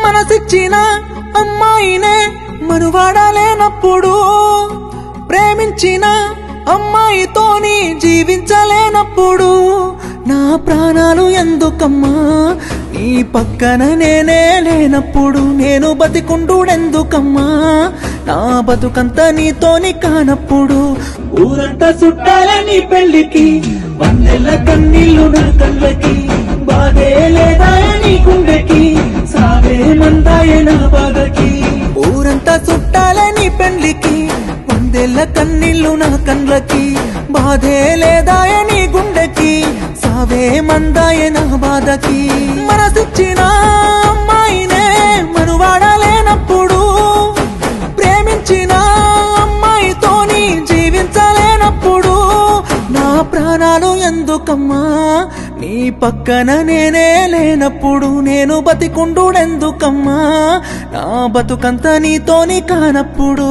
మనసిచ్చిన అమ్మాయినే మనువాడలేనప్పుడు, ప్రేమించిన అమ్మాయితోని జీవించలేనప్పుడు నా ప్రాణాలు ఎందుకమ్మా నీ పక్కన నేనే లేనప్పుడు, నేను బతికుండుడెందుకమ్మా నా బతుకంతా నీతోని కానప్పుడు. ఊరంతా చుట్టాలే నీ పెళ్లికి, వందెల కన్నీళ్లు నా కళ్ళకి, బాధే లేదా నీ గుండెకి, సావే మందాయే నా బాధకి. ఊరంతా చుట్టాలే నీ పెళ్లికి, వందెల కన్నీళ్లు నా కళ్ళకి, బాధే లేదా నీ గుండెకి, సావే మందాయే నా బాధకి. మనసిచ్చిన అమ్మాయినే మనువాడలేనప్పుడు, ప్రేమించిన అమ్మాయితోని జీవించలేనప్పుడు నా ప్రాణాలు ఎందుకమ్మా నీ పక్కన నేనే లేనప్పుడు, నేను బతికుండుడెందుకమ్మా నా బతుకంతా నీతోని కానప్పుడు.